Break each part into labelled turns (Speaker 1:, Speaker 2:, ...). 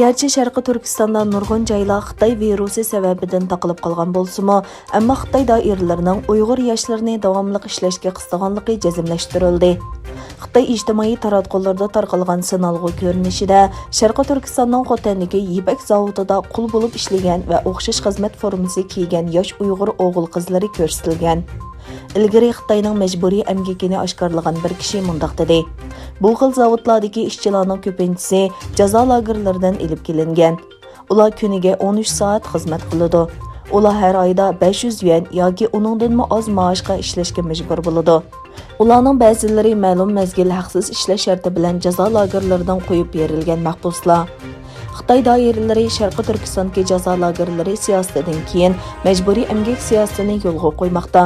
Speaker 1: Gerçi Şarkı Türkistan'da nurgun joylar Xitoy virusi sebebidan taqılıb qalgan bolsa-mu, ammo Xitoy doiralarining Uyg'ur yoshlarni davomli ishlashga qistaganligi jazmlashtirildi. Xitoy ijtimoiy taratqularda tarqalgan sinalg'u ko'rinishida Sharqi Turkistonning Xotandagi Yipak zavodida qul bo'lib ishlagan va o'xshash xizmat formasi kiygan yosh Uyg'ur o'g'il-qizlari ko'rsatilgan. Ilgari Xitoyning majburiy emgakini oshkorlagan bir kishi mundaq dedi: Bu xil zavodlardagi ishchilarning ko'pinchisi jazo lagerlaridan ilib kelingan. Ular kuniga 13 soat xizmat qiladi. Ular har oyda 500 yuan yoki uningdan oz maoshga ishlashga majbur bo'ladi. Ularning ba'zilari ma'lum mazgil haqsiz ishlash sharti bilan jazo lagerlaridan qo'yib berilgan mahbuslar. Xitoy doiralari Sharqi Turkistondagi jazo lagerlari siyosatidan keyin majburiy emgak siyosatini yo'lga qo'ymoqda.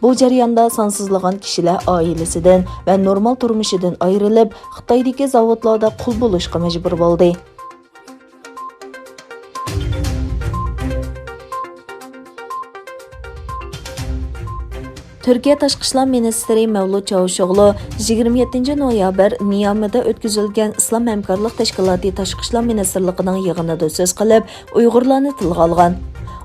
Speaker 1: Bu jarayonda sonsizlagan kishilar oilasidan va normal turmushidan ayrilib, Xitoydagi zavodlarda qul bo'lishga majbur bo'ldi. Türkiye Tashqi ishlar ministri Mavlud Çavuşoğlu 27 noyabr Niyamida o'tkazilgan Islom hamkorlik tashkiloti Tashqi ishlar ministrligining yig'inida so'z qilib, Uyg'urlarni tilga olgan.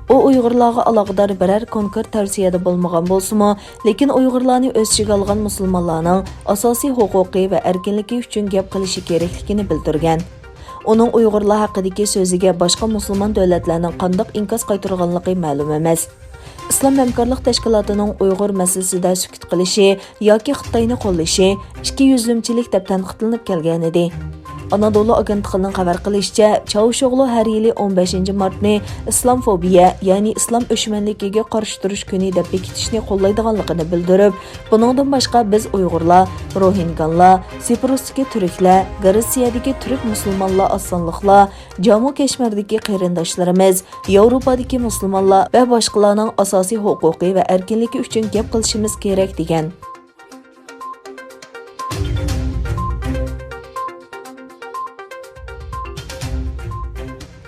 Speaker 1: O Uyg'urlarga aloqador biror konkret tavsiyada bo'lmagan bo'lsa-mu, lekin Uyg'urlarni o'z ichiga olgan musulmonlarning asosiy huquqi va erkinligi uchun gap qilishi kerakligini bildirgan. Uning Uyg'urlar haqidagi so'ziga boshqa musulmon davlatlarning qanday inkos qaytarganligi ma'lum emas. Islom hamkorlik tashkilotining Uyg'ur masalasida sukut qilishi yoki Xitoyni qo'llashi ikki yuzlimchilik deb tanqidlanib kelgan edi. Anadolu agentligining xabar qilishicha, Çavuşoğlu har yili 15 martni islomfobiya, ya'ni islom o'shmanligiga qarshi turish kuni deb bekitishni qo'llaydiganligini bildirib, buningdan boshqa biz Uyg'urlar, Rohingyalar, Siprusdagi turklar, Gretsiyadagi turk musulmonlar osonliqlar, Jammu Kashmirdagi qarindoshlarimiz, Yevropadagi musulmonlar va boshqalarning asosiy huquqi va erkinligi uchun gap qilishimiz kerak degan.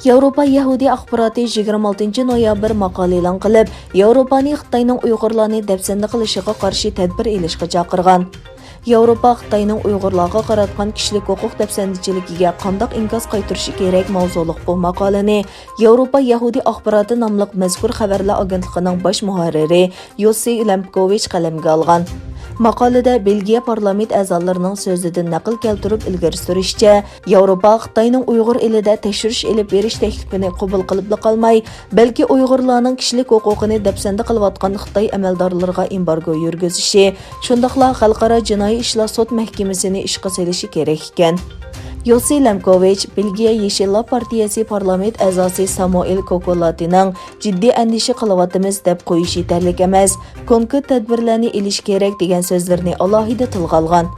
Speaker 1: Yevropa Yahudi axboroti 26 noyabr maqola e'lon qilib, Yevropani Xitoyning Uyg'urlarni dafsanda qilishiga qarshi tadbir elishga chaqirgan. Yevropa Xitoyning Uyg'urlarga qaratgan kishilik huquq dafsandichiligiga qanday inkos qaytarishi kerak mavzuliq bu maqolani Yevropa Yahudi axboroti nomli mazkur xabarlar agentligining bosh muharriri Yossi Lemkovich qalamga olgan. Maqolada Belgiya parlament a'zolarining so'zidan naql keltirib ilgari surishicha, Yevropa Xitoyning Uyg'ur elida tekshirish elib berish taklifini qabul qilib qolmay, balki Uyg'urlarning kishilik huquqini dafsanda qilayotgan Xitoy amaldorlariga embargo yurgizishi, shundaqla xalqaro jinoiy ishlar sud mahkamasini ishga solishi kerak ekan. Yossi Lemkovich, Belgiya Yeshillar partiyasi parlament a'zosi Samuel Kokolatining jiddiy andisha qilyapmiz deb qo'yish yetarli emas, konkret tadbirlarni elish kerak degan so'zlarni alohida tilga olgan.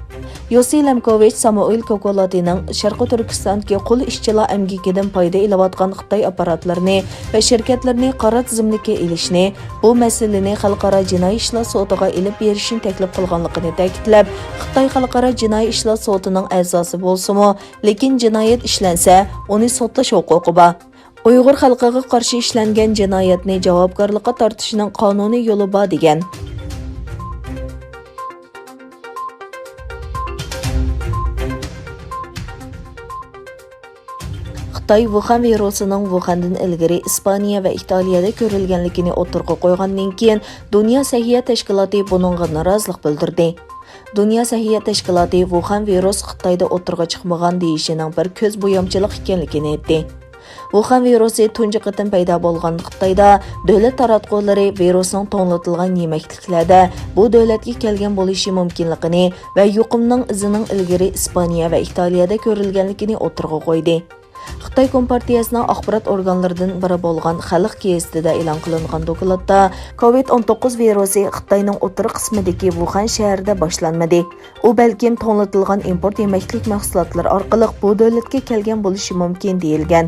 Speaker 1: Yossi Lemkovich Samuel Kokolatining Sharqi Turkistondagi qul ishchilar amgikidan foyda olayotgan Xitoy apparatlarini va shirkatlarni qora tizimlikka elishni, bu masalani xalqaro jinoiy ishlar sudiga elib berishni taklif qilganligini ta'kidlab, Xitoy xalqaro jinoiy ishlar sudining a'zosi bo'lsa-mu, lekin jinoyat ishlansa, uni sudlash huquqi bor. Uyg'ur xalqiga qarshi ishlangan jinoyatni javobgarlikka tortishning qonuniy yo'li bor degan. Xitoy Wuhan virusining Wuhandan ilgari Ispaniya va Italiyada ko'rilganligini o'tirg'a qo'ygandan keyin Dunyo sog'liqni tashkiloti buningga norozilik bildirdi. Dunyo sog'liqni tashkiloti Wuhan virus Xitoyda o'tirg'a chiqmagan deyishining bir ko'z bo'yamchilik ekanligini aytdi. Wuhan virusi tunji qatim paydo bo'lgan Xitoyda davlat taratqullari virusning to'nglatilgan yemakliklarda bu davlatga kelgan bo'lishi mumkinligini va yuqumning izining ilgari Ispaniya va Italiyada ko'rilganligini o'tirg'a qo'ydi. Xitoy Kompartiyasining axborot organlaridan biri bo'lgan Xalq gazetida e'lon qilingan dokladda COVID-19 virusi Xitoyning o'tir qismidagi Wuhan shahrida boshlanmadi. U balkim to'nglatilgan import yemaklik mahsulotlari orqali bu davlatga kelgan bo'lishi mumkin deyilgan.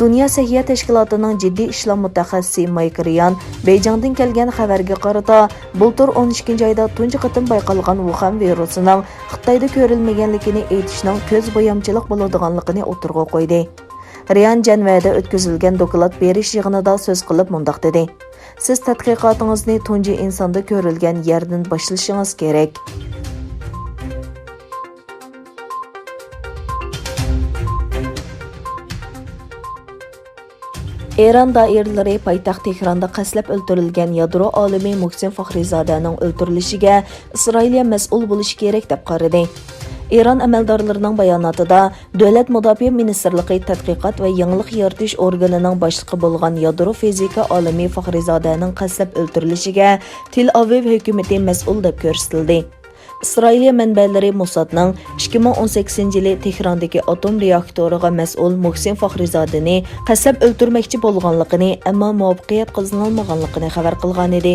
Speaker 1: Dunyo sog'liqni tashkilotining jiddiy ishlar mutaxassisi Mike Ryan Beijingdan kelgan xabarga qarata, bultur 12 oyda tunji qatim bayqalgan Wuhan virusining Xitoyda ko'rilmaganligini aytishning ko'z bo'yamchilik bo'ladiganligini o'tirg'a qo'ydi. Ryan Janvada o'tkazilgan doklad berish yig'inida so'z qilib mundaq dedi: Siz tadqiqotingizni tunji insonda ko'rilgan yerdan boshlashingiz kerak. Eron doiralari poytaxt Tehronda qaslab o'ldirilgan yadro olimi Muhsin Faxrizodaning o'ldirilishiga Isroiliya mas'ul bo'lishi kerak deb qaradi. Eron amaldorlarining bayonotida Davlat mudofaa ministrligi tadqiqot va yangilik yaratish organining boshlig'i bo'lgan yadro fizika olimi Faxrizodaning qaslab o'ldirilishiga Tel Aviv hukumati mas'ul deb ko'rsatildi. Isroiliya manbalari Mossadning 2018-yili Tehrondagi atom reaktoriga mas'ul Muhsin Faxrizodani qaslab o'ldirmoqchi bo'lganligini, ammo muvaffaqiyat qozonolmaganligini xabar qilgan edi.